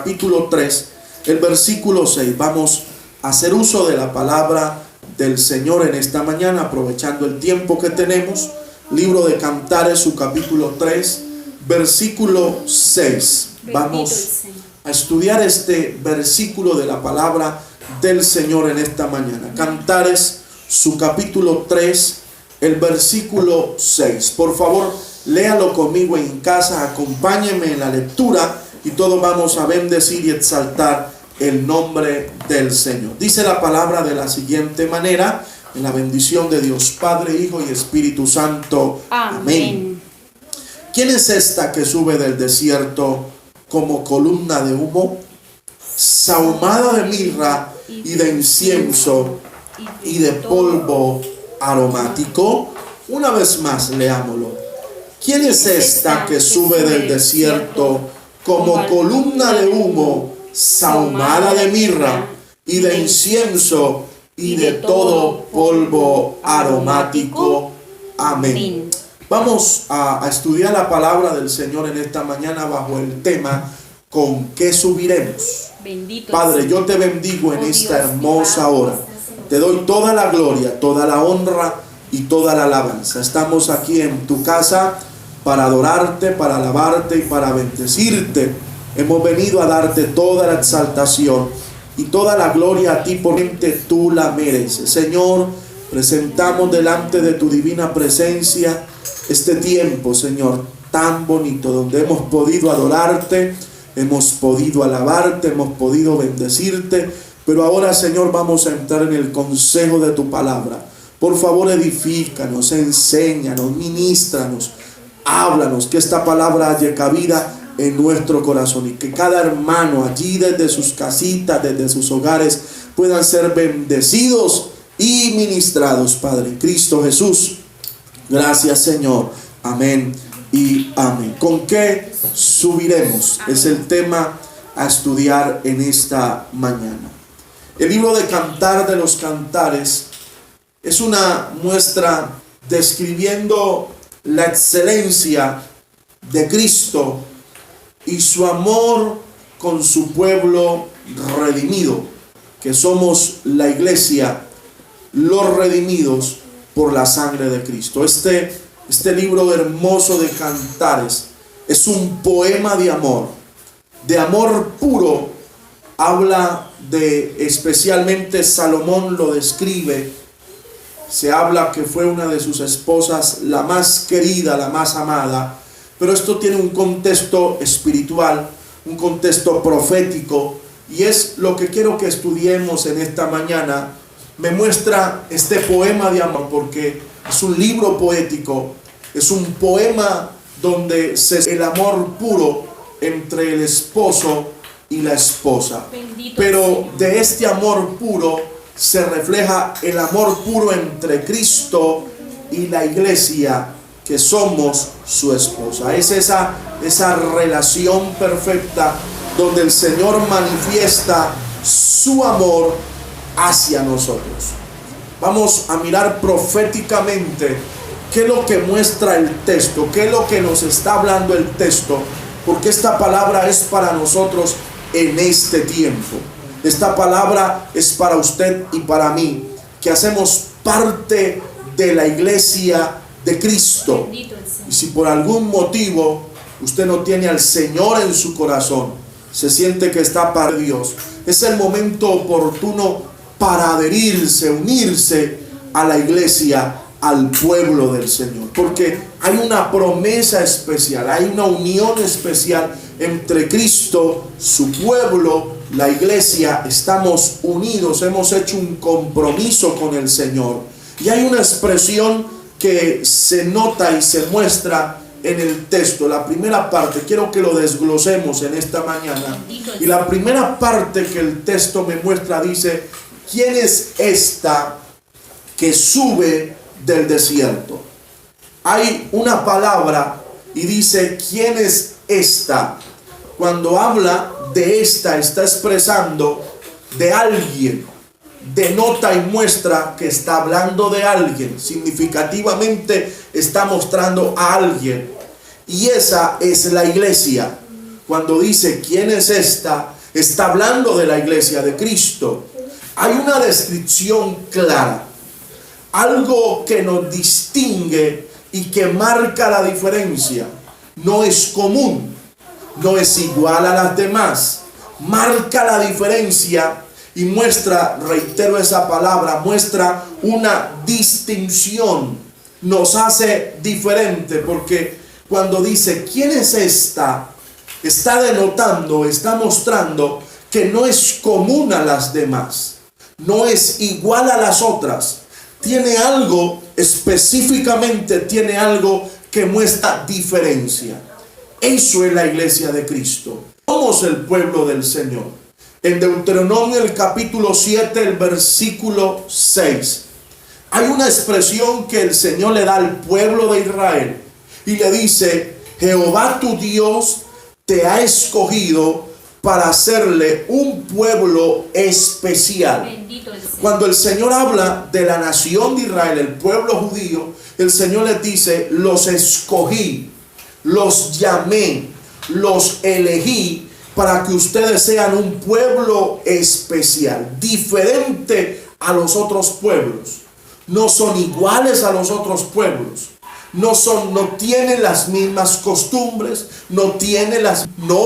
capítulo 3, el versículo 6. Vamos a hacer uso de la palabra del Señor en esta mañana, aprovechando el tiempo que tenemos. Libro de Cantares, su capítulo 3, versículo 6. Vamos a estudiar este versículo de la palabra del Señor en esta mañana. Cantares, su capítulo 3, el versículo 6. Por favor, léalo conmigo en casa, acompáñenme en la lectura y todos vamos a bendecir y exaltar el nombre del Señor. Dice la palabra de la siguiente manera, en la bendición de Dios Padre, Hijo y Espíritu Santo. Amén. ¿Quién es esta que sube del desierto como columna de humo, sahumada de mirra y de incienso y de polvo aromático? Una vez más, leámoslo. ¿Quién es esta que sube del desierto como columna de humo, sahumada de mirra y de incienso y de todo polvo aromático? Amén. Vamos a estudiar la palabra del Señor en esta mañana bajo el tema ¿con qué subiremos? Padre, yo te bendigo en esta hermosa hora. Te doy toda la gloria, toda la honra y toda la alabanza. Estamos aquí en tu casa para adorarte, para alabarte y para bendecirte. Hemos venido a darte toda la exaltación y toda la gloria a ti, porque tú la mereces. Señor, presentamos delante de tu divina presencia este tiempo, Señor, tan bonito, donde hemos podido adorarte, hemos podido alabarte, hemos podido bendecirte. Pero ahora, Señor, vamos a entrar en el consejo de tu palabra. Por favor, edifícanos, enséñanos, ministranos, háblanos, que esta palabra haya cabida en nuestro corazón y que cada hermano allí desde sus casitas, desde sus hogares, puedan ser bendecidos y ministrados, Padre, en Cristo Jesús. Gracias, Señor. Amén y amén. ¿Con qué subiremos? Es el tema a estudiar en esta mañana. El libro de Cantar de los Cantares es una muestra describiendo la excelencia de Cristo y su amor con su pueblo redimido, que somos la iglesia, los redimidos por la sangre de Cristo. Este libro hermoso de Cantares es un poema de amor puro. Habla de, especialmente Salomón lo describe, se habla que fue una de sus esposas la más querida, la más amada, pero esto tiene un contexto espiritual, un contexto profético, y es lo que quiero que estudiemos en esta mañana. Me muestra este poema de amor porque es un libro poético, es un poema donde el amor puro entre el esposo y la esposa. Pero de este amor puro se refleja el amor puro entre Cristo y la iglesia, que somos su esposa. Es esa relación perfecta donde el Señor manifiesta su amor hacia nosotros. Vamos a mirar proféticamente qué es lo que muestra el texto, qué es lo que nos está hablando el texto, porque esta palabra es para nosotros en este tiempo. Esta palabra es para usted y para mí, que hacemos parte de la iglesia de Cristo. Y si por algún motivo usted no tiene al Señor en su corazón, se siente que está para Dios, es el momento oportuno para adherirse, unirse a la iglesia, al pueblo del Señor, porque hay una promesa especial, hay una unión especial entre Cristo, su pueblo, la iglesia. Estamos unidos, hemos hecho un compromiso con el Señor, y hay una expresión que se nota y se muestra en el texto. La primera parte, quiero que lo desglosemos en esta mañana, y la primera parte que el texto me muestra dice: ¿quién es esta que sube del desierto? Hay una palabra y dice ¿quién es esta? Cuando habla de esta, está expresando de alguien, denota y muestra que está hablando de alguien, significativamente está mostrando a alguien, y esa es la iglesia. cuando dice quién es esta, está hablando de la iglesia de Cristo. Hay una descripción clara, algo que nos distingue y que marca la diferencia. No es común, no es igual a las demás, marca la diferencia y muestra, reitero esa palabra, muestra una distinción, nos hace diferente, porque cuando dice ¿quién es esta?, está denotando, está mostrando que no es común a las demás, no es igual a las otras, tiene algo específicamente, tiene algo que muestra diferencia. Eso es la iglesia de Cristo. Somos el pueblo del Señor. En Deuteronomio el capítulo 7, el versículo 6, hay una expresión que el Señor le da al pueblo de Israel y le dice: Jehová tu Dios te ha escogido para hacerle un pueblo especial. Bendito el Señor. Cuando el Señor habla de la nación de Israel, el pueblo judío, el Señor les dice: los escogí, los llamé, los elegí para que ustedes sean un pueblo especial, diferente a los otros pueblos. No son iguales a los otros pueblos. No tienen las mismas costumbres, no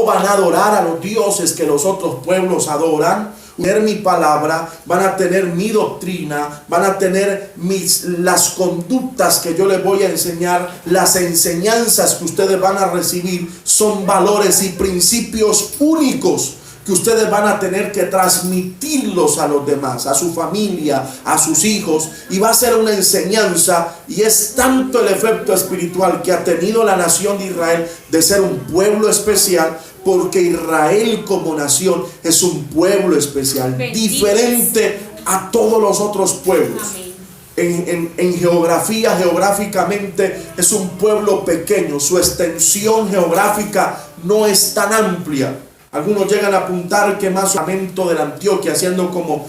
van a adorar a los dioses que los otros pueblos adoran. Tener mi palabra, van a tener mi doctrina, van a tener las conductas que yo les voy a enseñar, las enseñanzas que ustedes van a recibir son valores y principios únicos que ustedes van a tener que transmitirlos a los demás, a su familia, a sus hijos, y va a ser una enseñanza. Y es tanto el efecto espiritual que ha tenido la nación de Israel de ser un pueblo especial, porque Israel como nación es un pueblo especial, Bendito, diferente a todos los otros pueblos. En geografía, geográficamente es un pueblo pequeño, su extensión geográfica no es tan amplia. Algunos llegan a apuntar que más o menos de la Antioquia, haciendo como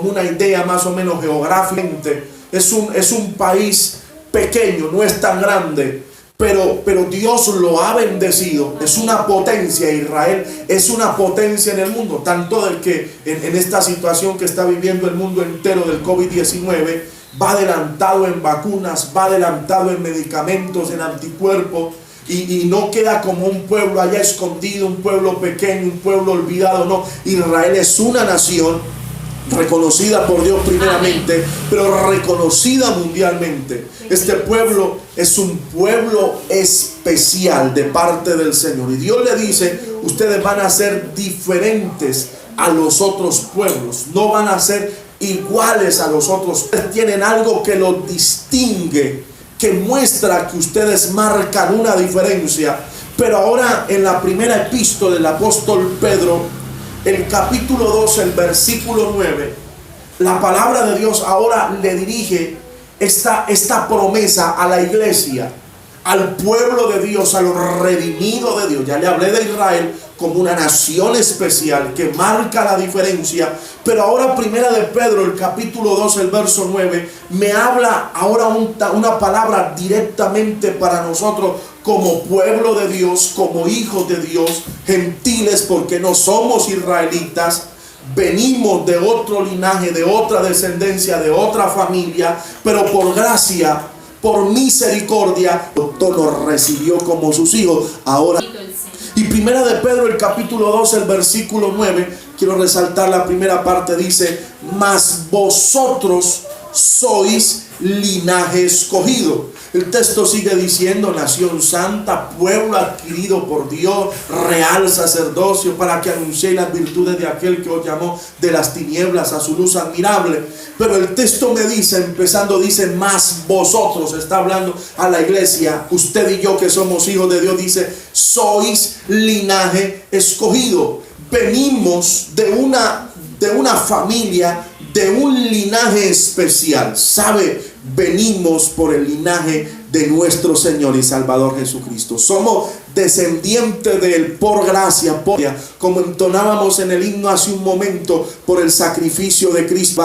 una idea más o menos geográficamente, es un país pequeño, no es tan grande, pero Dios lo ha bendecido. Es una potencia. Israel es una potencia en el mundo, tanto del que en esta situación que está viviendo el mundo entero del COVID-19, va adelantado en vacunas, va adelantado en medicamentos, en anticuerpos. Y no queda como un pueblo allá escondido, un pueblo pequeño, un pueblo olvidado. No, Israel es una nación reconocida por Dios primeramente, amén, pero reconocida mundialmente. Este pueblo es un pueblo especial de parte del Señor. Y Dios le dice: ustedes van a ser diferentes a los otros pueblos, no van a ser iguales a los otros. Ustedes tienen algo que los distingue, que muestra que ustedes marcan una diferencia. Pero ahora en la primera epístola del apóstol Pedro, el capítulo 2, el versículo 9, la palabra de Dios ahora le dirige esta promesa a la iglesia, al pueblo de Dios, a los redimidos de Dios. Ya le hablé de Israel como una nación especial que marca la diferencia, pero ahora primera de Pedro, el capítulo 2, el verso 9, me habla ahora una palabra directamente para nosotros como pueblo de Dios, como hijos de Dios, gentiles, porque no somos israelitas, venimos de otro linaje, de otra descendencia, de otra familia, pero por gracia, por misericordia, Dios nos recibió como sus hijos. Ahora, y primera de Pedro, el capítulo 2, el versículo 9, quiero resaltar la primera parte, dice: mas vosotros sois linaje escogido. El texto sigue diciendo: nación santa, pueblo adquirido por Dios, real sacerdocio, para que anunciéis las virtudes de aquel que os llamó de las tinieblas a su luz admirable. Pero el texto me dice, empezando, dice: mas vosotros, está hablando a la iglesia, usted y yo que somos hijos de Dios, dice: sois linaje escogido. Venimos de una familia, de un linaje especial. ¿Sabe? Venimos por el linaje de nuestro Señor y Salvador Jesucristo. Somos descendiente de Él por gracia, como entonábamos en el himno hace un momento, por el sacrificio de Cristo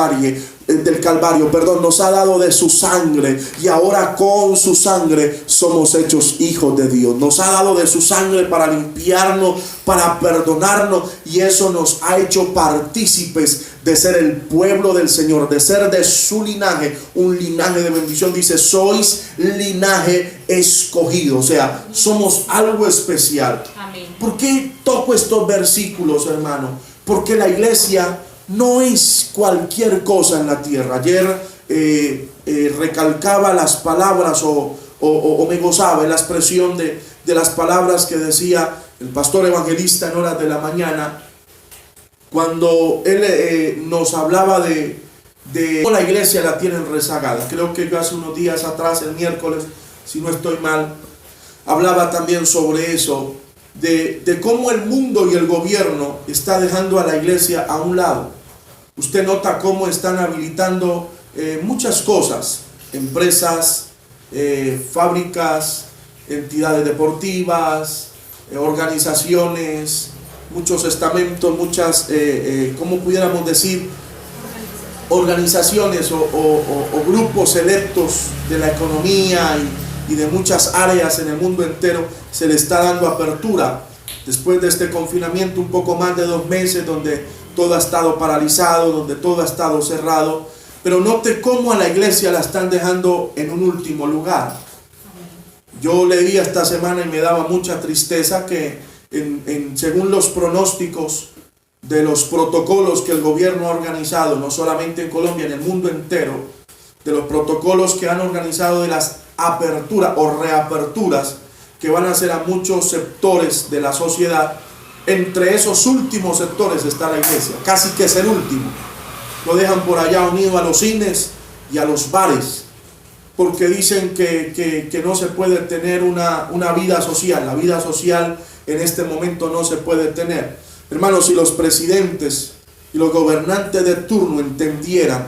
del Calvario, nos ha dado de su sangre, y ahora con su sangre somos hechos hijos de Dios. Nos ha dado de su sangre para limpiarnos, para perdonarnos, y eso nos ha hecho partícipes de ser el pueblo del Señor, de ser de su linaje, un linaje de bendición. Dice, sois linaje escogido, o sea, somos algo especial. Amén. ¿Por qué toco estos versículos, hermano? Porque la iglesia no es cualquier cosa en la tierra. Ayer recalcaba las palabras o me gozaba en la expresión de las palabras que decía el pastor evangelista en horas de la mañana, cuando él nos hablaba de cómo la iglesia la tienen rezagada. Creo que hace unos días atrás, el miércoles, si no estoy mal, hablaba también sobre eso, de cómo el mundo y el gobierno está dejando a la iglesia a un lado. Usted nota cómo están habilitando muchas cosas, empresas, fábricas, entidades deportivas, organizaciones, muchos estamentos, muchas, ¿cómo pudiéramos decir? Organizaciones o grupos selectos de la economía y de muchas áreas en el mundo entero se le está dando apertura. Después de este confinamiento, un poco más de 2 meses, donde todo ha estado paralizado, donde todo ha estado cerrado. Pero note cómo a la iglesia la están dejando en un último lugar. Yo leí esta semana y me daba mucha tristeza que según los pronósticos de los protocolos que el gobierno ha organizado, no solamente en Colombia, en el mundo entero, de los protocolos que han organizado de las aperturas o reaperturas que van a hacer a muchos sectores de la sociedad, entre esos últimos sectores está la iglesia, casi que es el último. Lo dejan por allá unido a los cines y a los bares, porque dicen que no se puede tener una vida social. La vida social en este momento no se puede tener. Hermanos, si los presidentes y los gobernantes de turno entendieran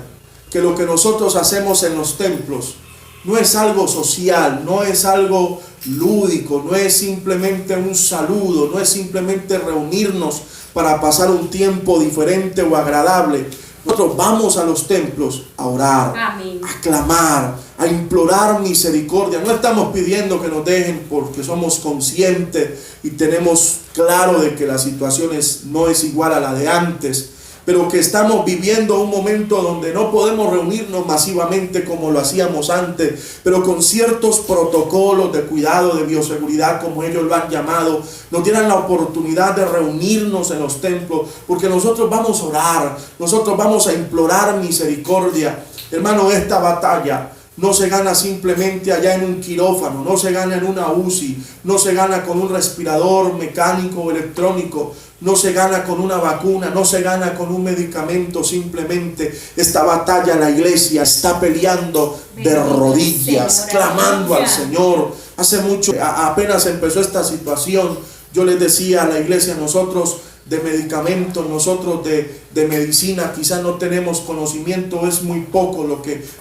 que lo que nosotros hacemos en los templos no es algo social, no es algo lúdico, no es simplemente un saludo, no es simplemente reunirnos para pasar un tiempo diferente o agradable. Nosotros vamos a los templos a orar, amén, a clamar, a implorar misericordia. No estamos pidiendo que nos dejen porque somos conscientes y tenemos claro de que la situación no es igual a la de antes, pero que estamos viviendo un momento donde no podemos reunirnos masivamente como lo hacíamos antes, pero con ciertos protocolos de cuidado, de bioseguridad, como ellos lo han llamado, nos dieran la oportunidad de reunirnos en los templos, porque nosotros vamos a orar, nosotros vamos a implorar misericordia. Hermano, esta batalla no se gana simplemente allá en un quirófano, no se gana en una UCI, no se gana con un respirador mecánico o electrónico, no se gana con una vacuna, no se gana con un medicamento. Simplemente esta batalla la iglesia está peleando de rodillas, clamando al Señor. Hace mucho, apenas empezó esta situación, yo les decía a la iglesia, nosotros de medicamentos, nosotros de medicina quizás no tenemos conocimiento, es muy poco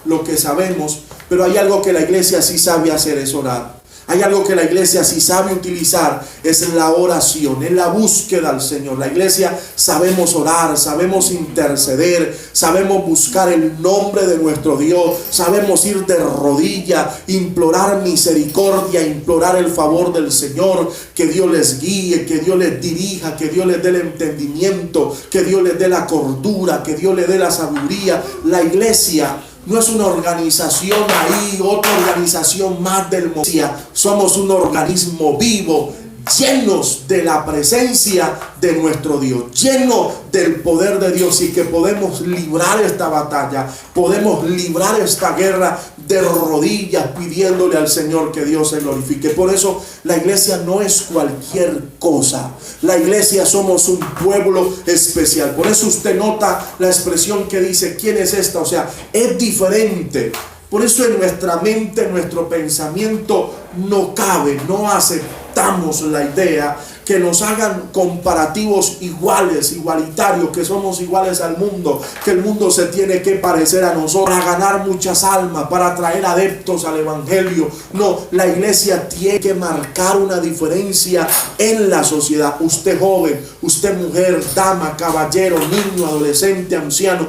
lo que sabemos, pero hay algo que la iglesia sí sabe hacer, es orar. Hay algo que la iglesia sí sabe utilizar, es la oración, es la búsqueda al Señor. La iglesia sabemos orar, sabemos interceder, sabemos buscar el nombre de nuestro Dios, sabemos ir de rodilla, implorar misericordia, implorar el favor del Señor, que Dios les guíe, que Dios les dirija, que Dios les dé el entendimiento, que Dios les dé la cordura, que Dios les dé la sabiduría. La iglesia no es una organización ahí, otra organización más del mundo. Somos un organismo vivo, llenos de la presencia de nuestro Dios, llenos del poder de Dios, y que podemos librar esta batalla, podemos librar esta guerra de rodillas, pidiéndole al Señor que Dios se glorifique. Por eso la iglesia no es cualquier cosa. La iglesia somos un pueblo especial. Por eso usted nota la expresión que dice, ¿quién es esta? O sea, es diferente. Por eso en nuestra mente, en nuestro pensamiento no cabe, no aceptamos la idea que nos hagan comparativos iguales, igualitarios, que somos iguales al mundo, que el mundo se tiene que parecer a nosotros para ganar muchas almas, para traer adeptos al evangelio. No, la iglesia tiene que marcar una diferencia en la sociedad. Usted joven, usted mujer, dama, caballero, niño, adolescente, anciano,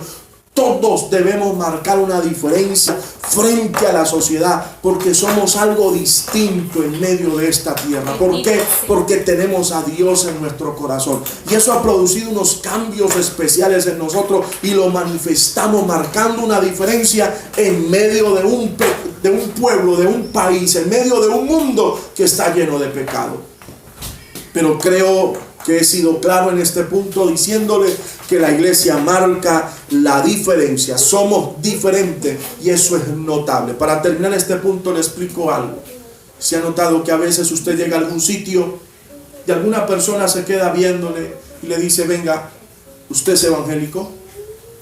todos debemos marcar una diferencia frente a la sociedad, porque somos algo distinto en medio de esta tierra. ¿Por qué? Porque tenemos a Dios en nuestro corazón. Y eso ha producido unos cambios especiales en nosotros y lo manifestamos marcando una diferencia en medio de un pueblo, de un país, en medio de un mundo que está lleno de pecado. Pero creo que he sido claro en este punto diciéndole que la iglesia marca la diferencia. Somos diferentes y eso es notable. Para terminar este punto le explico algo. ¿Se ha notado que a veces usted llega a algún sitio y alguna persona se queda viéndole y le dice: venga, ¿usted es evangélico?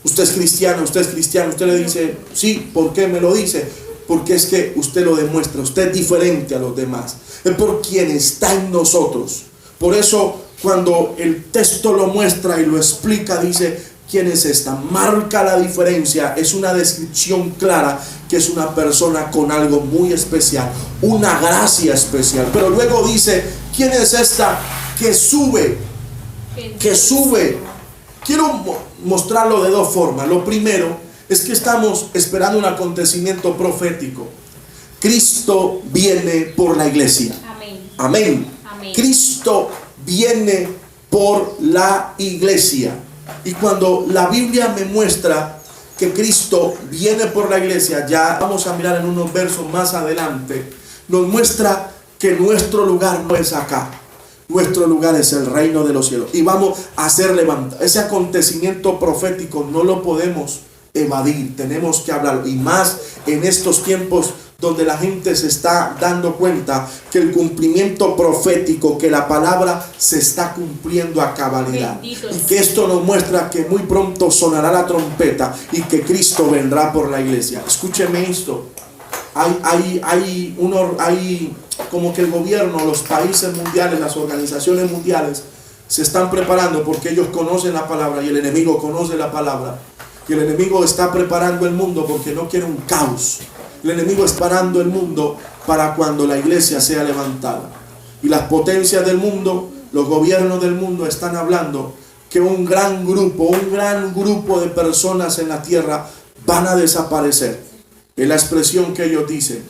¿Usted es cristiano? ¿Usted es cristiano? Usted le dice: sí. ¿Por qué me lo dice? Porque es que usted lo demuestra. Usted es diferente a los demás. Es por quien está en nosotros. Por eso, cuando el texto lo muestra y lo explica, dice: ¿quién es esta? Marca la diferencia. Es una descripción clara que es una persona con algo muy especial, una gracia especial. Pero luego dice: ¿quién es esta que sube? Que sube. Quiero mostrarlo de dos formas. Lo primero es que estamos esperando un acontecimiento profético. Cristo viene por la iglesia. Amén. Amén. Cristo viene por la iglesia. Y cuando la Biblia me muestra que Cristo viene por la iglesia, ya vamos a mirar en unos versos más adelante, nos muestra que nuestro lugar no es acá. Nuestro lugar es el reino de los cielos. Y vamos a hacer levantar. Ese acontecimiento profético no lo podemos evadir. Tenemos que hablar. Y más en estos tiempos donde la gente se está dando cuenta que el cumplimiento profético, que la palabra se está cumpliendo a cabalidad. Y que esto nos muestra que muy pronto sonará la trompeta y que Cristo vendrá por la iglesia. Escúcheme esto. Hay como que el gobierno, los países mundiales, las organizaciones mundiales se están preparando porque ellos conocen la palabra y el enemigo conoce la palabra. Y el enemigo está preparando el mundo porque no quiere un caos. El enemigo está parando el mundo para cuando la iglesia sea levantada. Y las potencias del mundo, los gobiernos del mundo están hablando que un gran grupo de personas en la tierra van a desaparecer. Es la expresión que ellos dicen.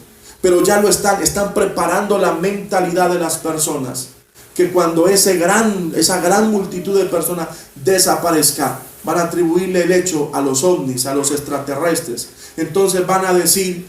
Pero ya están preparando la mentalidad de las personas. Que cuando esa gran multitud de personas desaparezca, van a atribuirle el hecho a los ovnis, a los extraterrestres. Entonces van a decir,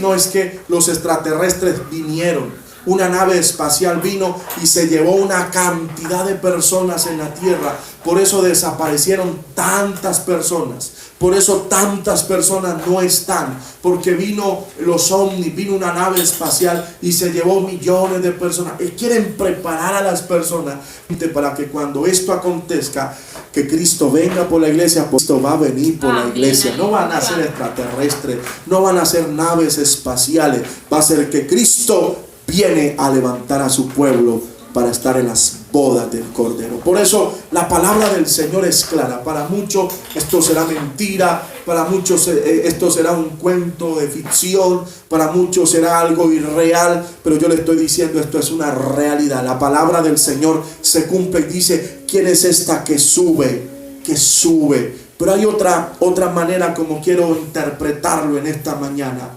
no, es que los extraterrestres vinieron, una nave espacial vino y se llevó una cantidad de personas en la tierra. Por eso desaparecieron tantas personas. Por eso tantas personas no están. Porque vino los ovnis, vino una nave espacial y se llevó millones de personas. Y quieren preparar a las personas para que cuando esto acontezca, que Cristo venga por la iglesia, pues Cristo va a venir por la iglesia. No van a ser extraterrestres, no van a ser naves espaciales. Va a ser que Cristo viene a levantar a su pueblo para estar en las bodas del Cordero. Por eso la palabra del Señor es clara. Para muchos esto será mentira, para muchos esto será un cuento de ficción, para muchos será algo irreal, pero yo le estoy diciendo, esto es una realidad. La palabra del Señor se cumple y dice: ¿quién es esta que sube? Que sube. Pero hay otra manera como quiero interpretarlo en esta mañana.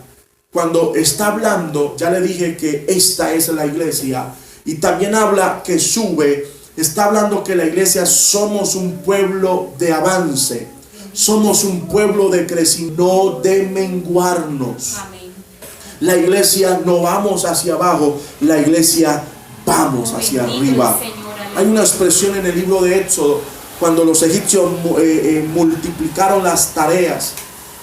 Cuando está hablando, ya le dije que esta es la iglesia. Y también habla que sube. Está hablando que la iglesia somos un pueblo de avance. Somos un pueblo de crecimiento, no de menguarnos. Amén. La iglesia no vamos hacia abajo, la iglesia vamos hacia arriba. Hay una expresión en el libro de Éxodo, cuando los egipcios multiplicaron las tareas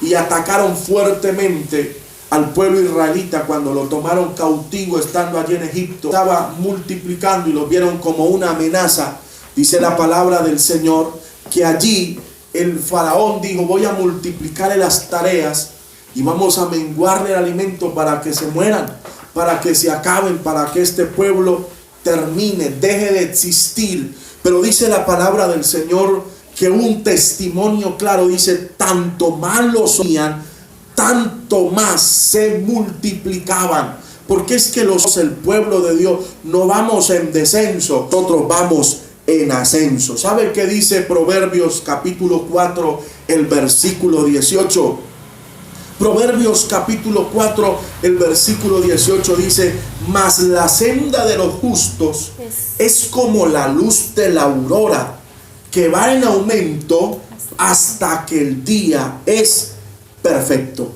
y atacaron fuertemente al pueblo israelita cuando lo tomaron cautivo estando allí en Egipto. Estaba multiplicando y lo vieron como una amenaza. Dice la palabra del Señor que allí el faraón dijo: voy a multiplicarle las tareas y vamos a menguarle el alimento para que se mueran, para que se acaben, para que este pueblo termine, deje de existir. Pero dice la palabra del Señor que un testimonio claro dice, tanto más los oían, tanto más se multiplicaban. Porque es que el pueblo de Dios no vamos en descenso, nosotros vamos en ascenso. ¿Sabe qué dice Proverbios capítulo 4, el versículo 18? Proverbios capítulo 4, el versículo 18 dice, mas la senda de los justos es como la luz de la aurora, que va en aumento hasta que el día es perfecto.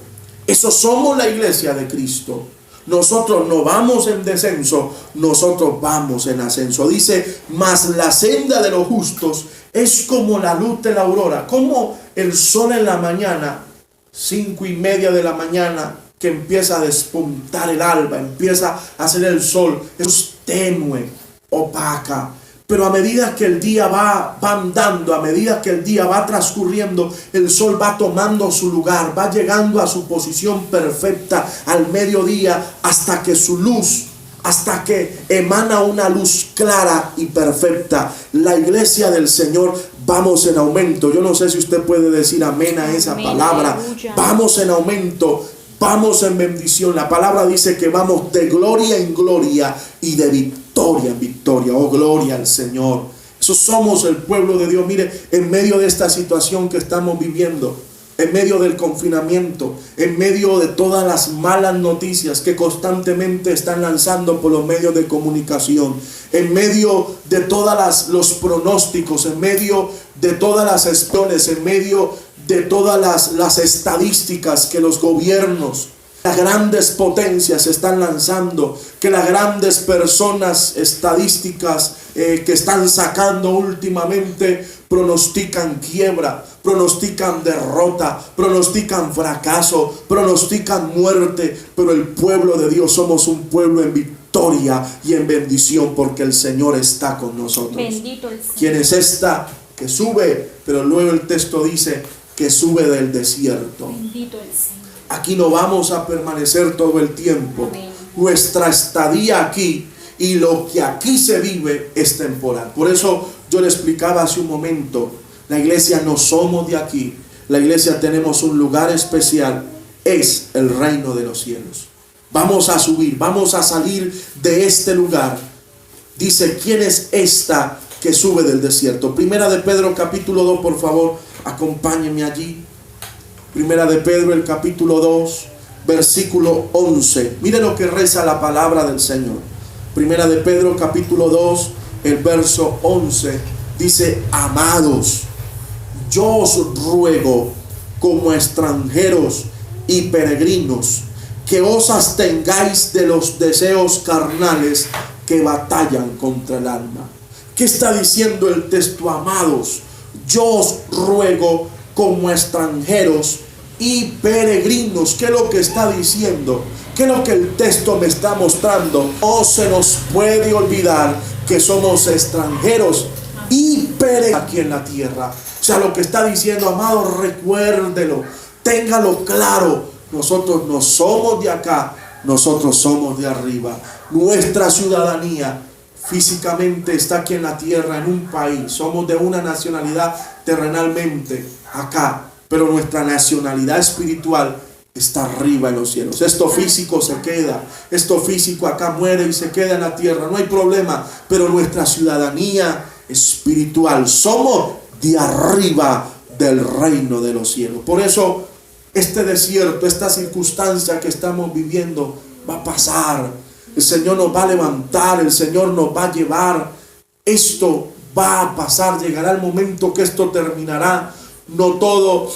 Eso somos la iglesia de Cristo. Nosotros no vamos en descenso, nosotros vamos en ascenso. Dice, mas la senda de los justos es como la luz de la aurora, como el sol en la mañana, 5:30 de la mañana, que empieza a despuntar el alba, empieza a hacer el sol. Es tenue, opaca. Pero a medida que el día va andando, a medida que el día va transcurriendo, el sol va tomando su lugar, va llegando a su posición perfecta al mediodía, hasta que su luz, hasta que emana una luz clara y perfecta. La iglesia del Señor, vamos en aumento. Yo no sé si usted puede decir amén a esa palabra. Vamos en aumento. Vamos en bendición. La palabra dice que vamos de gloria en gloria y de victoria en victoria. Oh, gloria al Señor. Eso somos el pueblo de Dios. Mire, en medio de esta situación que estamos viviendo, en medio del confinamiento, en medio de todas las malas noticias que constantemente están lanzando por los medios de comunicación, en medio de todos los pronósticos, en medio de todas las expresiones, en medio de todas las estadísticas que los gobiernos, las grandes potencias están lanzando, que las grandes personas estadísticas que están sacando últimamente pronostican quiebra, pronostican derrota, pronostican fracaso, pronostican muerte. Pero el pueblo de Dios somos un pueblo en victoria y en bendición, porque el Señor está con nosotros. Bendito el Señor. ¿Quién es esta que sube? Pero luego el texto dice que sube del desierto. Bendito el Señor. Aquí no vamos a permanecer todo el tiempo. Amén. Nuestra estadía aquí y lo que aquí se vive es temporal. Por eso yo le explicaba hace un momento, la iglesia no somos de aquí. La iglesia tenemos un lugar especial, es el reino de los cielos. Vamos a subir, vamos a salir de este lugar. Dice, ¿quién es esta que sube del desierto? Primera de Pedro capítulo 2, por favor, acompáñenme allí. Primera de Pedro, el capítulo 2, versículo 11. Mire lo que reza la palabra del Señor. Primera de Pedro, capítulo 2, el verso 11. Dice, amados, yo os ruego como extranjeros y peregrinos que os abstengáis de los deseos carnales que batallan contra el alma. ¿Qué está diciendo el texto? Amados, yo os ruego como extranjeros y peregrinos. ¿Qué es lo que está diciendo? ¿Qué es lo que el texto me está mostrando? No se nos puede olvidar que somos extranjeros y peregrinos aquí en la tierra. O sea, lo que está diciendo, amado, recuérdelo, téngalo claro. Nosotros no somos de acá, nosotros somos de arriba. Nuestra ciudadanía físicamente está aquí en la tierra, en un país. Somos de una nacionalidad terrenalmente acá, pero nuestra nacionalidad espiritual está arriba en los cielos. Esto físico se queda, esto físico acá muere y se queda en la tierra, no hay problema, pero nuestra ciudadanía espiritual, somos de arriba del reino de los cielos. Por eso este desierto, esta circunstancia que estamos viviendo va a pasar. El Señor nos va a levantar, el Señor nos va a llevar. Esto va a pasar, llegará el momento que esto terminará. No todo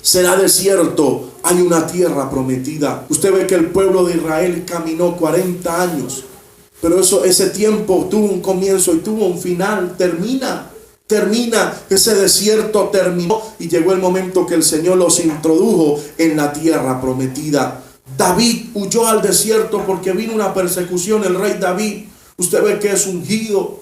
será desierto, hay una tierra prometida. Usted ve que el pueblo de Israel caminó 40 años, pero ese tiempo tuvo un comienzo y tuvo un final. Termina, ese desierto terminó y llegó el momento que el Señor los introdujo en la tierra prometida. David huyó al desierto porque vino una persecución. El rey David, usted ve que es ungido.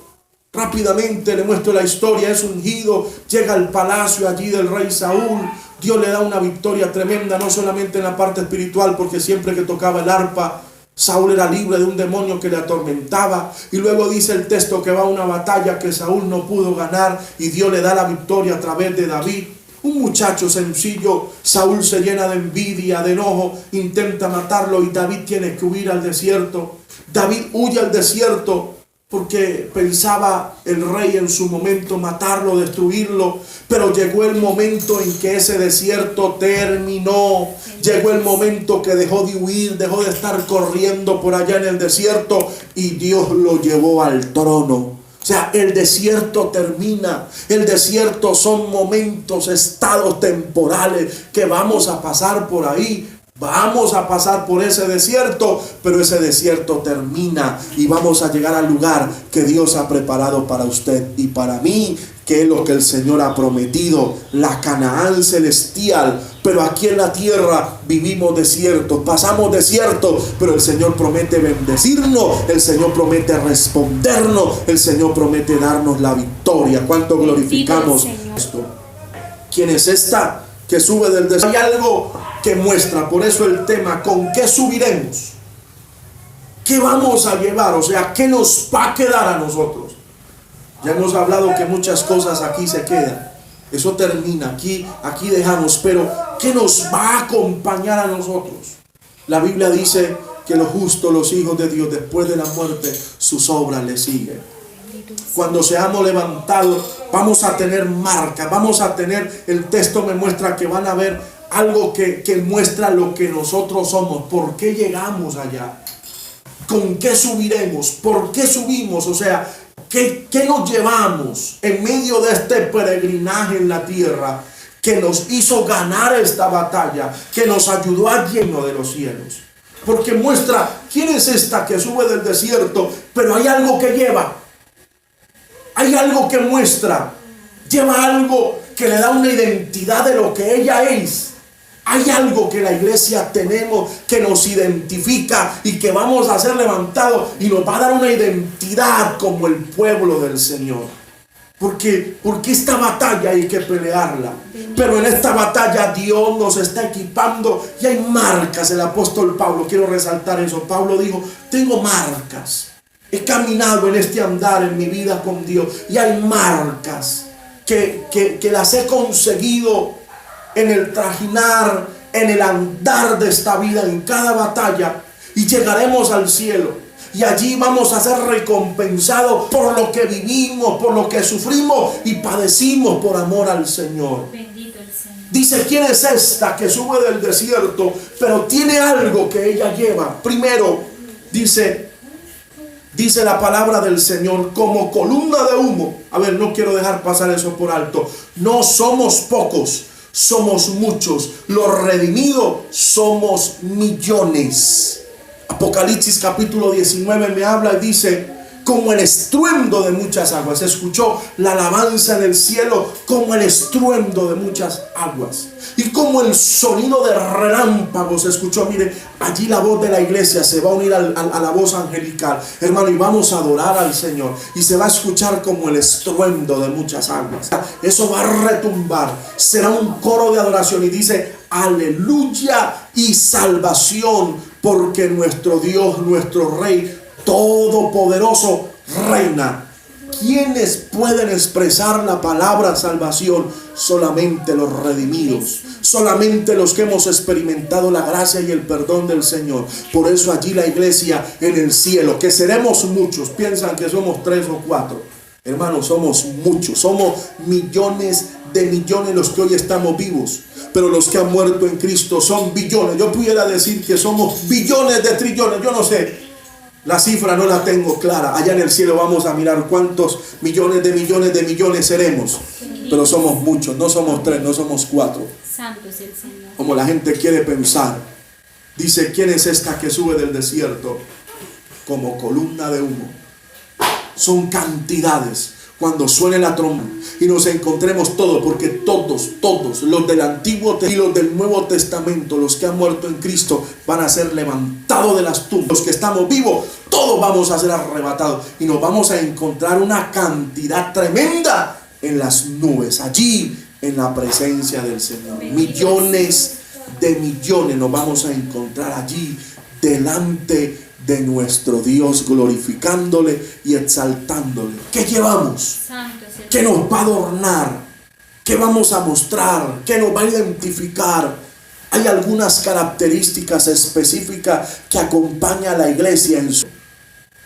Rápidamente le muestro la historia, es ungido, llega al palacio allí del rey Saúl. Dios le da una victoria tremenda, no solamente en la parte espiritual, porque siempre que tocaba el arpa, Saúl era libre de un demonio que le atormentaba. Y luego dice el texto que va a una batalla que Saúl no pudo ganar y Dios le da la victoria a través de David. Un muchacho sencillo. Saúl se llena de envidia, de enojo, intenta matarlo y David tiene que huir al desierto. David huye al desierto porque pensaba el rey en su momento matarlo, destruirlo, pero llegó el momento en que ese desierto terminó. Llegó el momento que dejó de huir, dejó de estar corriendo por allá en el desierto y Dios lo llevó al trono. O sea, el desierto termina. El desierto son momentos, estados temporales que vamos a pasar por ahí. Vamos a pasar por ese desierto, pero ese desierto termina y vamos a llegar al lugar que Dios ha preparado para usted y para mí, que es lo que el Señor ha prometido, la Canaán celestial. Pero aquí en la tierra vivimos desiertos, pasamos desiertos, pero el Señor promete bendecirnos, el Señor promete respondernos, el Señor promete darnos la victoria. ¿Cuánto glorificamos esto? ¿Quién es esta que sube del desierto? Hay algo que muestra, por eso el tema, ¿con qué subiremos? ¿Qué vamos a llevar? O sea, ¿qué nos va a quedar a nosotros? Ya hemos hablado que muchas cosas aquí se quedan. Eso termina, aquí dejamos, pero ¿qué nos va a acompañar a nosotros? La Biblia dice que los justos, los hijos de Dios, después de la muerte, sus obras le siguen. Cuando seamos levantados, vamos a tener marcas, vamos a tener, el texto me muestra que van a ver algo que muestra lo que nosotros somos. ¿Por qué llegamos allá? ¿Con qué subiremos? ¿Por qué subimos? O sea, ¿qué nos llevamos en medio de este peregrinaje en la tierra que nos hizo ganar esta batalla, que nos ayudó a lleno de los cielos? Porque muestra quién es esta que sube del desierto, pero hay algo que lleva. Hay algo que muestra. Lleva algo que le da una identidad de lo que ella es. Hay algo que la iglesia tenemos que nos identifica y que vamos a ser levantados y nos va a dar una identidad como el pueblo del Señor. Porque esta batalla hay que pelearla. Pero en esta batalla Dios nos está equipando y hay marcas. El apóstol Pablo, quiero resaltar eso. Pablo dijo, tengo marcas. He caminado en este andar en mi vida con Dios y hay marcas que las he conseguido en el trajinar, en el andar de esta vida, en cada batalla, y llegaremos al cielo y allí vamos a ser recompensados por lo que vivimos, por lo que sufrimos y padecimos por amor al Señor. Bendito el Señor. Dice, ¿quién es esta que sube del desierto? Pero tiene algo que ella lleva. Primero, dice la palabra del Señor, como columna de humo. A ver, no quiero dejar pasar eso por alto. No somos pocos, somos muchos. Los redimidos somos millones. Apocalipsis capítulo 19 me habla y dice, como el estruendo de muchas aguas. Se escuchó la alabanza en el cielo como el estruendo de muchas aguas. Y como el sonido de relámpagos se escuchó. Mire, allí la voz de la iglesia se va a unir a la voz angelical, hermano, y vamos a adorar al Señor. Y se va a escuchar como el estruendo de muchas aguas. Eso va a retumbar. Será un coro de adoración y dice, aleluya y salvación, porque nuestro Dios, nuestro Rey todopoderoso reina. ¿Quiénes pueden expresar la palabra salvación? Solamente los redimidos, solamente los que hemos experimentado la gracia y el perdón del Señor. Por eso allí la iglesia en el cielo, que seremos muchos, piensan que somos 3 o 4. Hermanos, somos muchos, somos millones de millones los que hoy estamos vivos. Pero los que han muerto en Cristo son billones. Yo pudiera decir que somos billones de trillones, yo no sé. La cifra no la tengo clara. Allá en el cielo vamos a mirar cuántos millones de millones seremos. Pero somos muchos, no somos 3, no somos 4. Santo es el Señor. Como la gente quiere pensar. Dice, ¿quién es esta que sube del desierto? Como columna de humo. Son cantidades. Cuando suene la trompa y nos encontremos todos, porque todos, los del Antiguo y los del Nuevo Testamento, los que han muerto en Cristo, van a ser levantados de las tumbas. Los que estamos vivos, todos vamos a ser arrebatados y nos vamos a encontrar una cantidad tremenda en las nubes, allí en la presencia del Señor. Millones de millones nos vamos a encontrar allí delante de nuestro Dios, glorificándole y exaltándole. ¿Qué llevamos? Santo es el ¿Qué nos va a adornar? ¿Qué vamos a mostrar? ¿Qué nos va a identificar? Hay algunas características específicas que acompaña a la iglesia en su,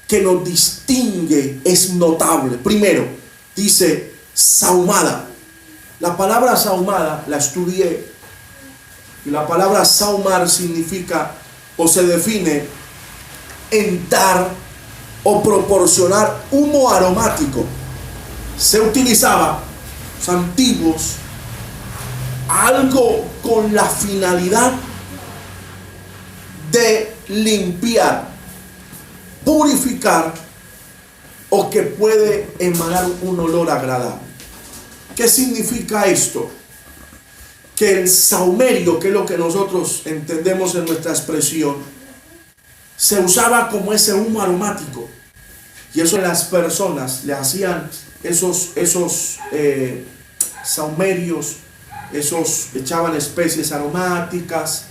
que nos distingue, es notable. Primero, dice sahumada. La palabra sahumada la estudié y la palabra sahumar significa o se define en dar o proporcionar humo aromático. Se utilizaba, los antiguos, algo con la finalidad de limpiar, purificar o que puede emanar un olor agradable. ¿Qué significa esto? Que el sahumerio, que es lo que nosotros entendemos en nuestra expresión, se usaba como ese humo aromático. Y eso las personas le hacían esos sahumerios, echaban especies aromáticas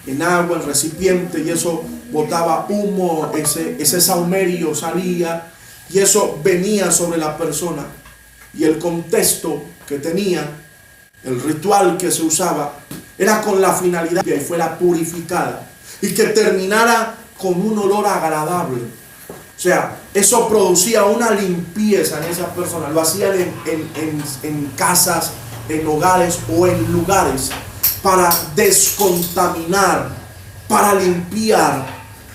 en agua, en recipiente, y eso botaba humo, ese sahumerio salía, y eso venía sobre la persona. Y el contexto que tenía, el ritual que se usaba, era con la finalidad de que fuera purificada y que terminara con un olor agradable. O sea, eso producía una limpieza en esa persona. Lo hacían en casas, en hogares o en lugares para descontaminar, para limpiar,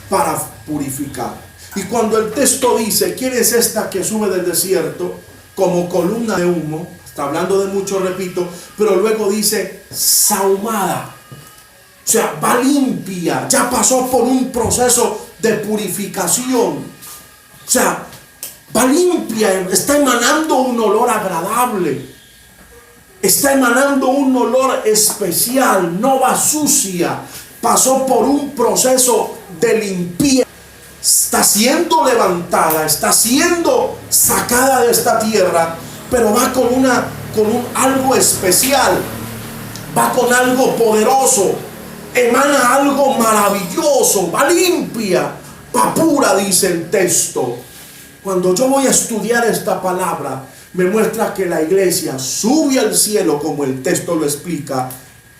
para purificar. Y cuando el texto dice, ¿quién es esta que sube del desierto como columna de humo? Está hablando de mucho, repito, pero luego dice sahumada. O sea, va limpia, ya pasó por un proceso de purificación. O sea, va limpia, está emanando un olor agradable. Está emanando un olor especial, no va sucia. Pasó por un proceso de limpieza. Está siendo levantada, está siendo sacada de esta tierra, pero va con algo especial, va con algo poderoso, emana algo maravilloso, va limpia, va pura, dice el texto. Cuando yo voy a estudiar esta palabra, me muestra que la iglesia sube al cielo, como el texto lo explica,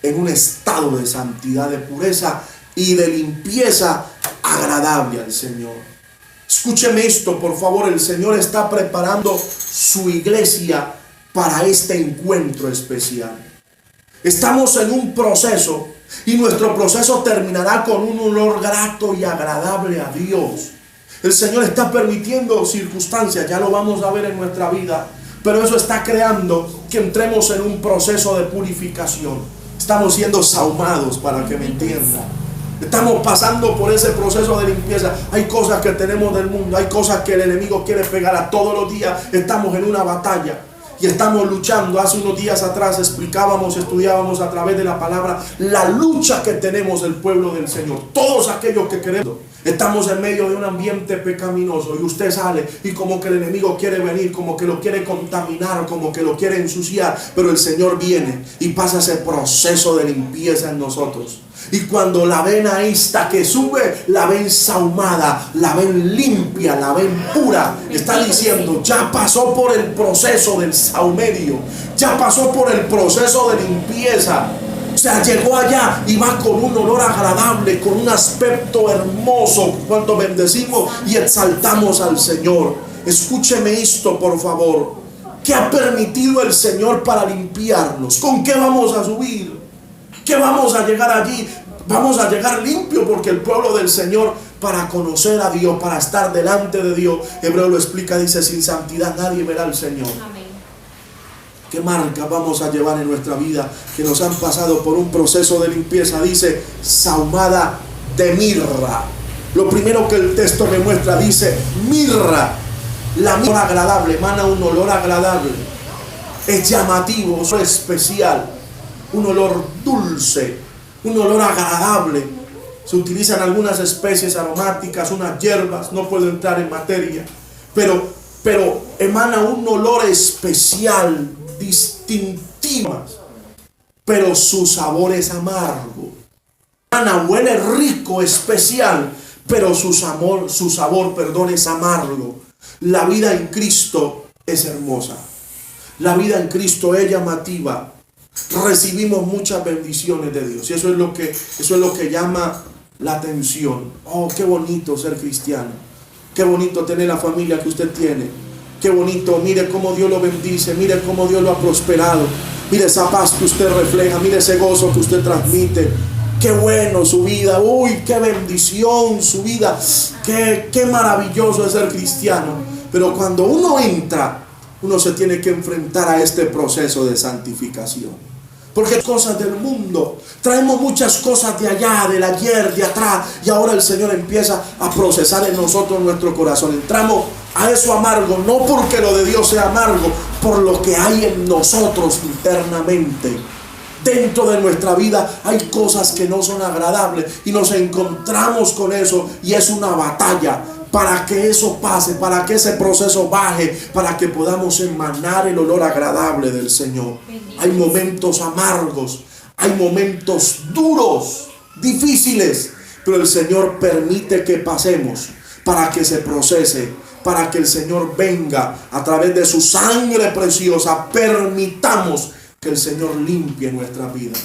en un estado de santidad, de pureza y de limpieza agradable al Señor. Escúcheme esto, por favor. El Señor está preparando su iglesia para este encuentro especial. Estamos en un proceso y nuestro proceso terminará con un olor grato y agradable a Dios. El Señor está permitiendo circunstancias, ya lo vamos a ver en nuestra vida, pero eso está creando que entremos en un proceso de purificación. Estamos siendo sahumados, para que me entiendan. Estamos pasando por ese proceso de limpieza. Hay cosas que tenemos del mundo, hay cosas que el enemigo quiere pegar a todos los días. Estamos en una batalla y estamos luchando. Hace unos días atrás estudiábamos a través de la palabra la lucha que tenemos el pueblo del Señor. Todos aquellos que queremos. Estamos en medio de un ambiente pecaminoso y usted sale y como que el enemigo quiere venir, como que lo quiere contaminar, como que lo quiere ensuciar, pero el Señor viene y pasa ese proceso de limpieza en nosotros. Y cuando la ven ahí está que sube, la ven sahumada, la ven limpia, la ven pura. Está diciendo, ya pasó por el proceso del sahumerio, ya pasó por el proceso de limpieza. O sea, llegó allá y va con un olor agradable, con un aspecto hermoso. Cuando bendecimos y exaltamos al Señor. Escúcheme esto, por favor. ¿Qué ha permitido el Señor para limpiarnos? ¿Con qué vamos a subir? ¿Qué vamos a llegar allí? Vamos a llegar limpio, porque el pueblo del Señor, para conocer a Dios, para estar delante de Dios, Hebreo lo explica, dice, sin santidad nadie verá al Señor. Amén. ¿Qué marcas vamos a llevar en nuestra vida que nos han pasado por un proceso de limpieza? Dice, sahumada de mirra. Lo primero que el texto me muestra, dice, mirra. La mirra agradable, emana un olor agradable. Es llamativo, es especial. Un olor dulce, un olor agradable. Se utilizan algunas especies aromáticas, unas hierbas, no puedo entrar en materia, pero emana un olor especial, distintivas, pero su sabor es amargo. Huele rico, especial, pero su sabor, es amargo. La vida en Cristo es hermosa. La vida en Cristo es llamativa. Recibimos muchas bendiciones de Dios. Y eso es lo que llama la atención. Oh, qué bonito ser cristiano. Qué bonito tener la familia que usted tiene. Qué bonito, mire cómo Dios lo bendice, mire cómo Dios lo ha prosperado. Mire esa paz que usted refleja, mire ese gozo que usted transmite. Qué bueno su vida, uy, qué bendición su vida. Qué maravilloso es ser cristiano. Pero cuando uno entra, uno se tiene que enfrentar a este proceso de santificación. Porque cosas del mundo, traemos muchas cosas de allá, del ayer, de atrás, y ahora el Señor empieza a procesar en nosotros nuestro corazón. Entramos a eso amargo, no porque lo de Dios sea amargo, por lo que hay en nosotros internamente. Dentro de nuestra vida hay cosas que no son agradables y nos encontramos con eso, y es una batalla para que eso pase, para que ese proceso baje, para que podamos emanar el olor agradable del Señor. Hay momentos amargos, hay momentos duros, difíciles, pero el Señor permite que pasemos para que se procese, para que el Señor venga a través de su sangre preciosa. Permitamos que el Señor limpie nuestra vida,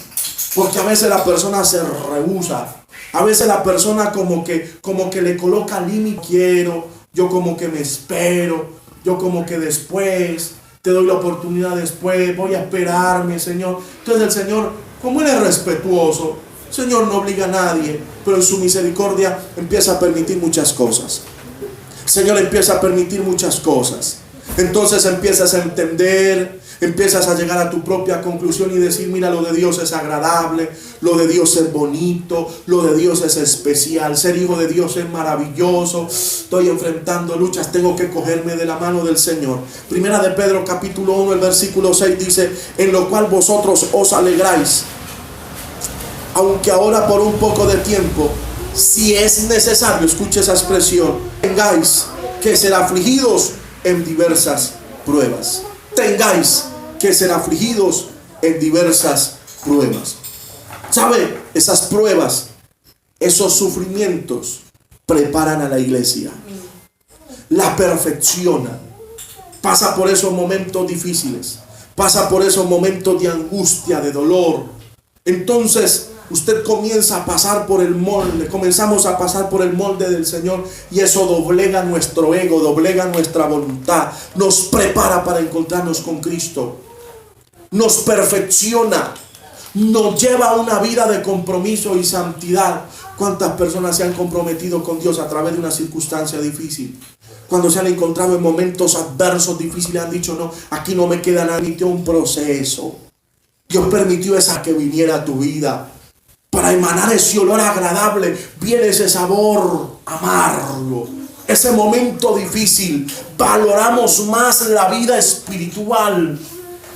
porque a veces la persona se rehúsa. A veces la persona como que le coloca límite. Yo como que me espero, yo como que después, te doy la oportunidad después, voy a esperarme, Señor. Entonces el Señor, como Él es respetuoso, el Señor no obliga a nadie, pero en su misericordia empieza a permitir muchas cosas. El Señor empieza a permitir muchas cosas. Entonces empiezas a entender, empiezas a llegar a tu propia conclusión y decir, mira, lo de Dios es agradable, lo de Dios es bonito, lo de Dios es especial, ser hijo de Dios es maravilloso. Estoy enfrentando luchas, tengo que cogerme de la mano del Señor. Primera de Pedro capítulo 1, el versículo 6 dice, en lo cual vosotros os alegráis, aunque ahora por un poco de tiempo, si es necesario, escuche esa expresión, tengáis que ser afligidos en diversas pruebas. Tengáis que ser afligidos en diversas pruebas. ¿Sabe? Esas pruebas, esos sufrimientos preparan a la iglesia, la perfeccionan. Pasa por esos momentos difíciles, pasa por esos momentos de angustia, de dolor. Entonces usted comienza a pasar por el molde, comenzamos a pasar por el molde del Señor, y eso doblega nuestro ego, doblega nuestra voluntad, nos prepara para encontrarnos con Cristo, nos perfecciona, nos lleva a una vida de compromiso y santidad. ¿Cuántas personas se han comprometido con Dios a través de una circunstancia difícil? Cuando se han encontrado en momentos adversos, difíciles, han dicho, no, aquí no me queda nada, permitió un proceso. Dios permitió esa que viniera a tu vida para emanar ese olor agradable. Viene ese sabor amargo, ese momento difícil. Valoramos más la vida espiritual,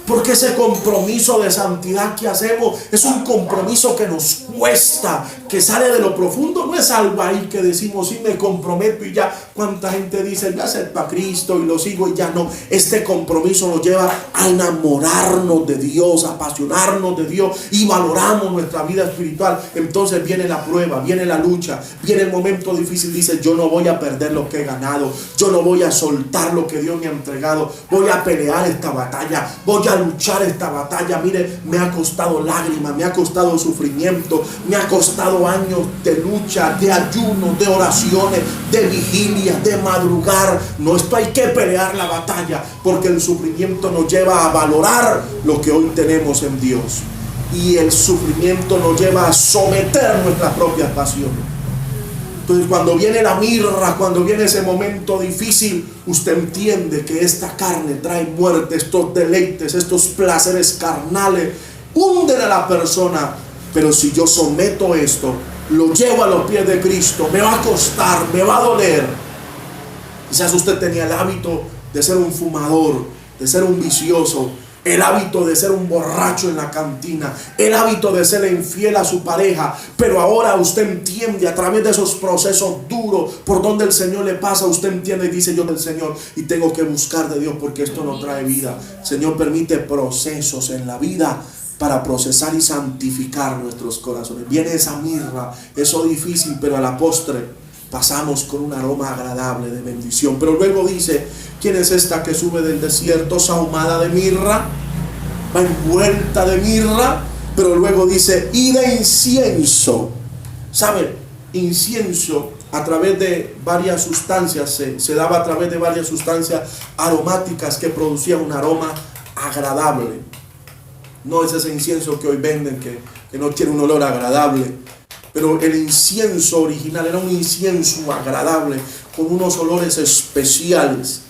porque ese compromiso de santidad que hacemos es un compromiso que nos cuesta, que sale de lo profundo. No es algo ahí que decimos, sí, me comprometo y ya. ¿Cuánta gente dice, voy a ser para Cristo y lo sigo y ya? No, este compromiso nos lleva a enamorarnos de Dios, a apasionarnos de Dios, y valoramos nuestra vida espiritual. Entonces viene la prueba, viene la lucha, viene el momento difícil. Dice, yo no voy a perder lo que he ganado, yo no voy a soltar lo que Dios me ha entregado, voy a pelear esta batalla, voy a luchar esta batalla. Mire, me ha costado lágrimas, me ha costado sufrimiento, me ha costado años de lucha, de ayuno, de oraciones, de vigilia, de madrugar. No, esto hay que pelear la batalla, porque el sufrimiento nos lleva a valorar lo que hoy tenemos en Dios, y el sufrimiento nos lleva a someter nuestras propias pasiones. Entonces, cuando viene la mirra, cuando viene ese momento difícil, usted entiende que esta carne trae muerte. Estos deleites, estos placeres carnales hunden a la persona. Pero si yo someto esto, lo llevo a los pies de Cristo, me va a costar, me va a doler. Quizás usted tenía el hábito de ser un fumador, de ser un vicioso, el hábito de ser un borracho en la cantina, el hábito de ser infiel a su pareja, pero ahora usted entiende a través de esos procesos duros por donde el Señor le pasa. Usted entiende y dice, yo del Señor y tengo que buscar de Dios, porque esto no trae vida. El Señor permite procesos en la vida para procesar y santificar nuestros corazones. Viene esa mirra, eso difícil, pero a la postre pasamos con un aroma agradable de bendición. Pero luego dice, ¿quién es esta que sube del desierto sahumada de mirra? Va envuelta de mirra, pero luego dice, y de incienso. ¿Sabe? Incienso a través de varias sustancias, se daba a través de varias sustancias aromáticas que producían un aroma agradable. No es ese incienso que hoy venden que no tiene un olor agradable, pero el incienso original era un incienso agradable con unos olores especiales.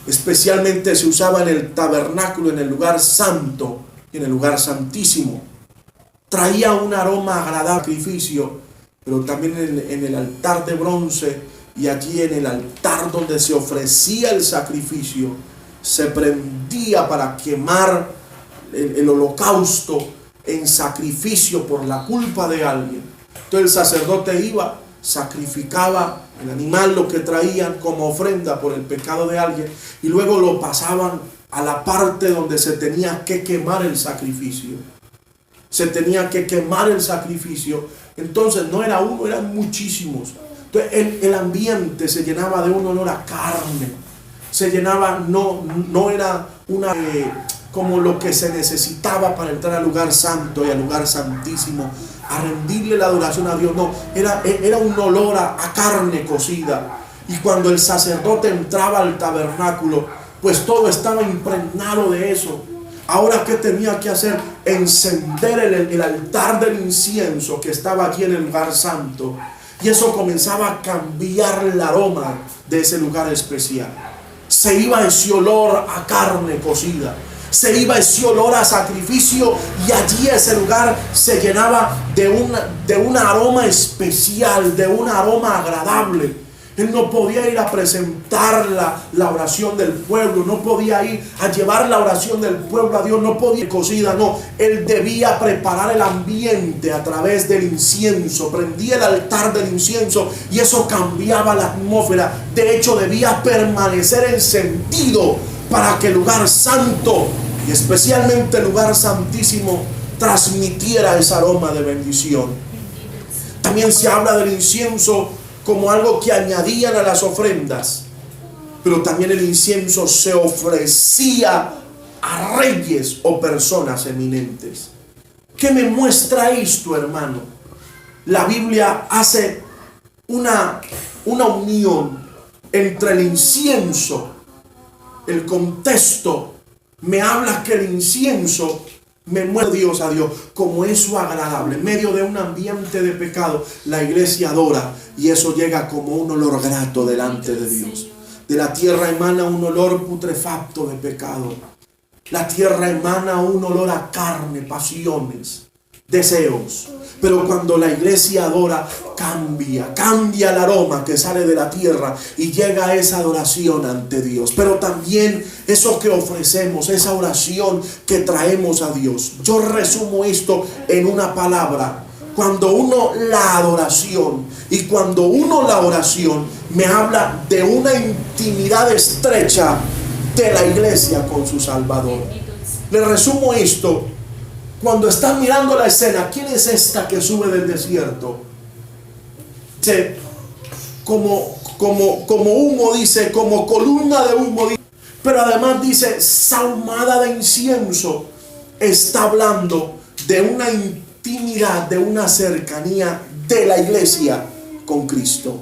Especialmente se usaba en el tabernáculo, en el lugar santo, en el lugar santísimo. Traía un aroma agradable, sacrificio, pero también en el altar de bronce y allí en el altar donde se ofrecía el sacrificio, se prendía para quemar el holocausto en sacrificio por la culpa de alguien. Entonces el sacerdote iba, sacrificaba el animal, lo que traían como ofrenda por el pecado de alguien, y luego lo pasaban a la parte donde se tenía que quemar el sacrificio. Se tenía que quemar el sacrificio. Entonces no era uno, eran muchísimos. Entonces el ambiente se llenaba de un olor a carne. Se llenaba, no era una como lo que se necesitaba para entrar al lugar santo y al lugar santísimo, a rendirle la adoración a Dios. No, era un olor a carne cocida. Y cuando el sacerdote entraba al tabernáculo, pues todo estaba impregnado de eso. Ahora, ¿qué tenía que hacer? Encender el altar del incienso que estaba aquí en el lugar santo. Y eso comenzaba a cambiar el aroma de ese lugar especial. Se iba ese olor a carne cocida. Se iba ese olor a sacrificio, y allí ese lugar se llenaba de un aroma especial, de un aroma agradable. Él no podía ir a presentar la oración del pueblo, no podía ir a llevar la oración del pueblo a Dios, no podía ir cocida, no. Él debía preparar el ambiente a través del incienso, prendía el altar del incienso y eso cambiaba la atmósfera. De hecho, debía permanecer encendido para que el lugar santo y especialmente el lugar santísimo transmitiera ese aroma de bendición. También se habla del incienso como algo que añadían a las ofrendas, pero también el incienso se ofrecía a reyes o personas eminentes. ¿Qué me muestra esto, hermano? La Biblia hace una unión entre el incienso. El contexto me habla que el incienso me mueve Dios a Dios, como eso agradable. En medio de un ambiente de pecado, la iglesia adora y eso llega como un olor grato delante de Dios. De la tierra emana un olor putrefacto de pecado. La tierra emana un olor a carne, pasiones, deseos. Pero cuando la iglesia adora, cambia el aroma que sale de la tierra y llega a esa adoración ante Dios. Pero también eso que ofrecemos, esa oración que traemos a Dios. Yo resumo esto en una palabra. Cuando uno la adoración y cuando uno la oración me habla de una intimidad estrecha de la iglesia con su Salvador. Le resumo esto. Cuando están mirando la escena, ¿quién es esta que sube del desierto? Dice, como humo, dice, como columna de humo, dice, pero además dice, sahumada de incienso. Está hablando de una intimidad, de una cercanía de la iglesia con Cristo.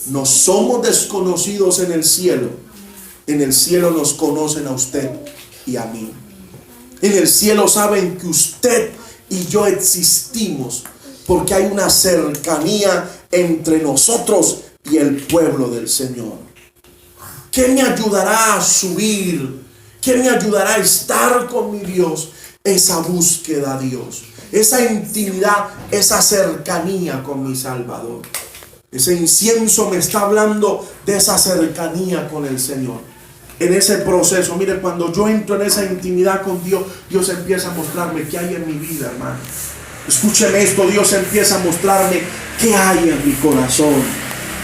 No somos desconocidos en el cielo. En el cielo nos conocen a usted y a mí. En el cielo saben que usted y yo existimos porque hay una cercanía entre nosotros y el pueblo del Señor. ¿Qué me ayudará a subir? ¿Qué me ayudará a estar con mi Dios? Esa búsqueda a Dios, esa intimidad, esa cercanía con mi Salvador. Ese incienso me está hablando de esa cercanía con el Señor. En ese proceso, mire, cuando yo entro en esa intimidad con Dios, Dios empieza a mostrarme qué hay en mi vida, hermano. Escúcheme esto, Dios empieza a mostrarme qué hay en mi corazón.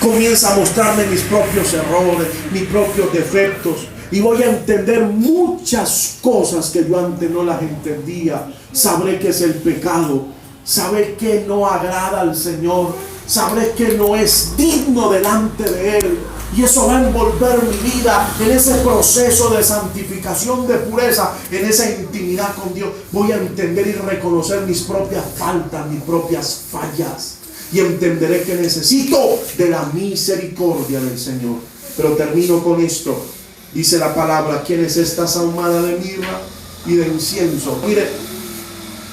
Comienza a mostrarme mis propios errores, mis propios defectos. Y voy a entender muchas cosas que yo antes no las entendía. Sabré qué es el pecado. Sabré qué no agrada al Señor. Sabré que no es digno delante de Él. Y eso va a envolver mi vida en ese proceso de santificación, de pureza, en esa intimidad con Dios. Voy a entender y reconocer mis propias faltas, mis propias fallas. Y entenderé que necesito de la misericordia del Señor. Pero termino con esto. Dice la palabra: ¿quién es esta ahumada de mirra y de incienso? Mire,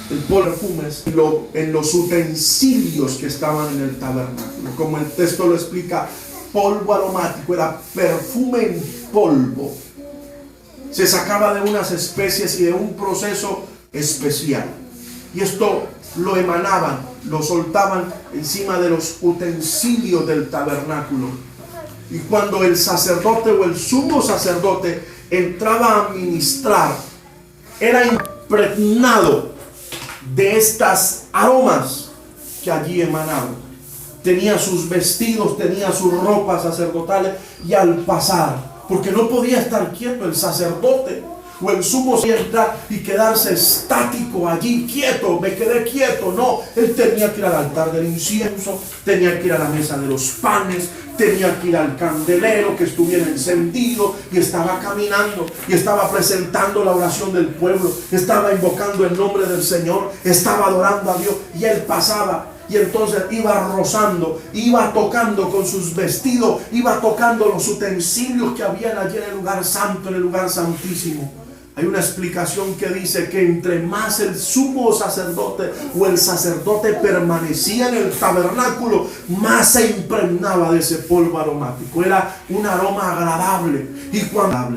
el polvo de perfumes en los utensilios que estaban en el tabernáculo. Como el texto lo explica, polvo aromático era perfume en polvo. Se sacaba de unas especies y de un proceso especial. Y esto lo emanaban, lo soltaban encima de los utensilios del tabernáculo. Y cuando el sacerdote o el sumo sacerdote entraba a ministrar, era impregnado de estas aromas que allí emanaban. Tenía sus vestidos, tenía sus ropas sacerdotales, y al pasar, porque no podía estar quieto el sacerdote o el sumo entrar y quedarse estático allí, quieto, me quedé quieto. No, él tenía que ir al altar del incienso, tenía que ir a la mesa de los panes, tenía que ir al candelero que estuviera encendido, y estaba caminando y estaba presentando la oración del pueblo, estaba invocando el nombre del Señor, estaba adorando a Dios, y él pasaba. Y entonces iba rozando, iba tocando con sus vestidos, iba tocando los utensilios que habían allí en el lugar santo, en el lugar santísimo. Hay una explicación que dice que entre más el sumo sacerdote o el sacerdote permanecía en el tabernáculo, más se impregnaba de ese polvo aromático. Era un aroma agradable. Y cuando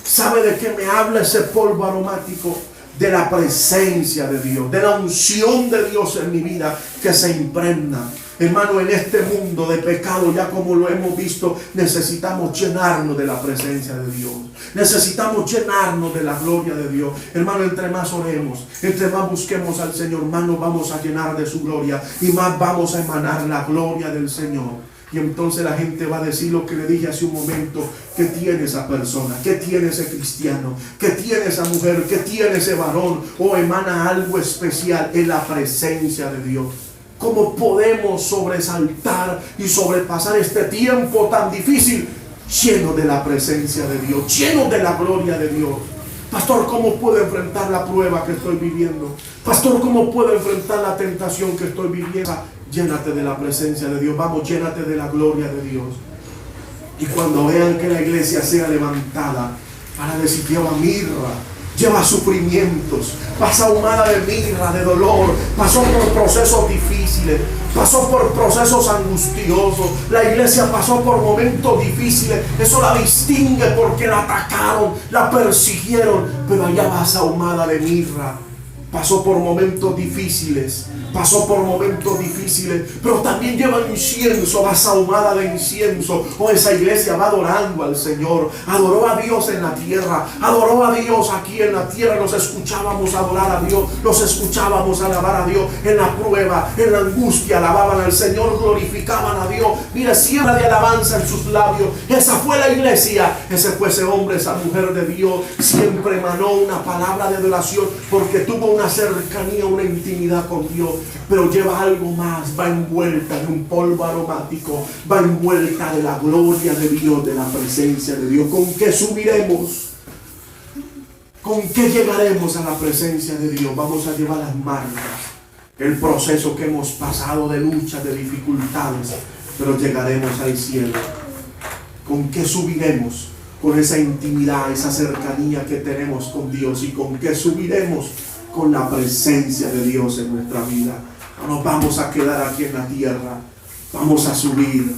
¿sabe de qué me habla ese polvo aromático? De la presencia de Dios, de la unción de Dios en mi vida, que se impregna. Hermano, en este mundo de pecado, ya como lo hemos visto, necesitamos llenarnos de la presencia de Dios. Necesitamos llenarnos de la gloria de Dios. Hermano, entre más oremos, entre más busquemos al Señor, más nos vamos a llenar de su gloria y más vamos a emanar la gloria del Señor. Y entonces la gente va a decir lo que le dije hace un momento: ¿qué tiene esa persona? ¿Qué tiene ese cristiano? ¿Qué tiene esa mujer? ¿Qué tiene ese varón? O emana algo especial en la presencia de Dios. ¿Cómo podemos sobresaltar y sobrepasar este tiempo tan difícil lleno de la presencia de Dios, lleno de la gloria de Dios? Pastor, ¿cómo puedo enfrentar la prueba que estoy viviendo? Pastor, ¿cómo puedo enfrentar la tentación que estoy viviendo? Llénate de la presencia de Dios. Vamos, llénate de la gloria de Dios. Y cuando vean que la iglesia sea levantada, para decir: lleva mirra, lleva sufrimientos, pasa ahumada de mirra, de dolor, pasó por procesos difíciles, pasó por procesos angustiosos, la iglesia pasó por momentos difíciles. Eso la distingue porque la atacaron, la persiguieron, pero allá vas ahumada de mirra. Pasó por momentos difíciles, pero también lleva incienso, vas ahumada de incienso. Esa iglesia va adorando al Señor, adoró a Dios en la tierra, adoró a Dios aquí en la tierra. Los escuchábamos adorar a Dios, los escuchábamos alabar a Dios en la prueba, en la angustia, alababan al Señor, glorificaban a Dios. Mira, siembra de alabanza en sus labios. Esa fue la iglesia, ese fue ese hombre, esa mujer de Dios. Siempre emanó una palabra de adoración porque tuvo una cercanía, una intimidad con Dios. Pero lleva algo más, va envuelta de un polvo aromático, va envuelta de la gloria de Dios, de la presencia de Dios. ¿Con qué subiremos? ¿Con qué llegaremos a la presencia de Dios? Vamos a llevar las marcas, el proceso que hemos pasado de lucha, de dificultades, pero llegaremos al cielo. ¿Con qué subiremos? Con esa intimidad, esa cercanía que tenemos con Dios. ¿Y con qué subiremos? Con la presencia de Dios en nuestra vida. No nos vamos a quedar aquí en la tierra, vamos a subir.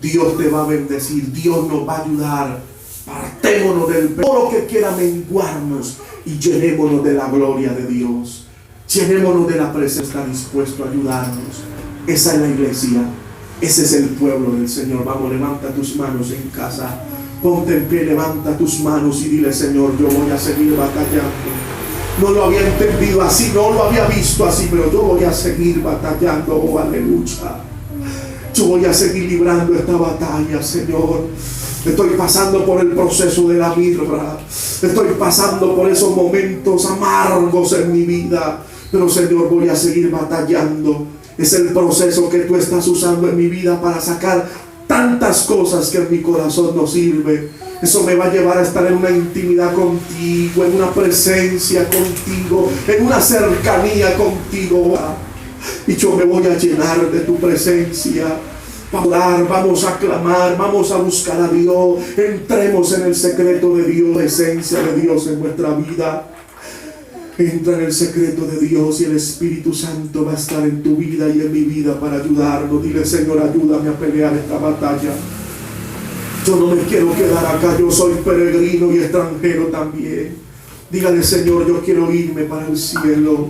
Dios te va a bendecir, Dios nos va a ayudar. Partémonos del todo lo que quiera menguarnos y llenémonos de la gloria de Dios. Llenémonos de la presencia. Está dispuesto a ayudarnos. Esa es la iglesia, ese es el pueblo del Señor. Vamos, levanta tus manos en casa, ponte en pie, levanta tus manos y dile: Señor, yo voy a seguir batallando. No lo había entendido así, no lo había visto así, pero yo voy a seguir batallando. Oh, aleluya. Yo voy a seguir librando esta batalla, Señor. Estoy pasando por el proceso de la mirra. Estoy pasando por esos momentos amargos en mi vida. Pero Señor, voy a seguir batallando. Es el proceso que tú estás usando en mi vida para sacar tantas cosas que en mi corazón no sirve. Eso me va a llevar a estar en una intimidad contigo, en una presencia contigo, en una cercanía contigo. Y yo me voy a llenar de tu presencia. Vamos a orar, vamos a clamar, vamos a buscar a Dios. Entremos en el secreto de Dios, la esencia de Dios en nuestra vida. Entra en el secreto de Dios y el Espíritu Santo va a estar en tu vida y en mi vida para ayudarnos. Dile: Señor, ayúdame a pelear esta batalla. Yo no me quiero quedar acá, yo soy peregrino y extranjero también. Dígale: Señor, yo quiero irme para el cielo.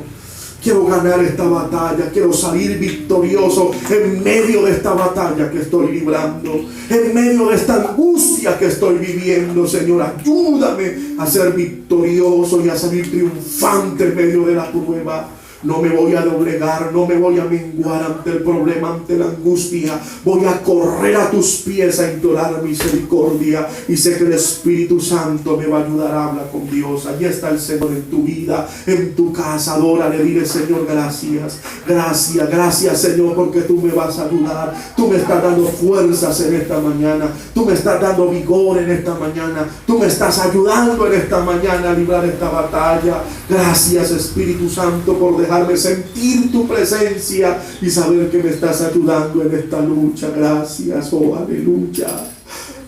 Quiero ganar esta batalla, quiero salir victorioso en medio de esta batalla que estoy librando, en medio de esta angustia que estoy viviendo. Señor, ayúdame a ser victorioso y a salir triunfante en medio de la prueba. No me voy a doblegar, no me voy a menguar ante el problema, ante la angustia. Voy a correr a tus pies a implorar misericordia. Y sé que el Espíritu Santo me va a ayudar. Habla con Dios. Allí está el Señor en tu vida, en tu casa. Adórale, dile: Señor, gracias. Gracias, gracias, Señor, porque tú me vas a ayudar. Tú me estás dando fuerzas en esta mañana. Tú me estás dando vigor en esta mañana. Tú me estás ayudando en esta mañana a librar esta batalla. Gracias, Espíritu Santo, por dejarme sentir tu presencia y saber que me estás ayudando en esta lucha. Gracias, oh aleluya.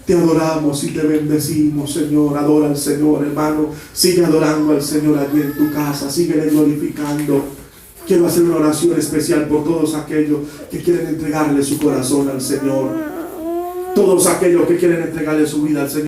Te adoramos y te bendecimos, Señor. Adora al Señor, hermano. Sigue adorando al Señor allí en tu casa. Sigue glorificando. Quiero hacer una oración especial por todos aquellos que quieren entregarle su corazón al Señor. Todos aquellos que quieren entregarle su vida al Señor.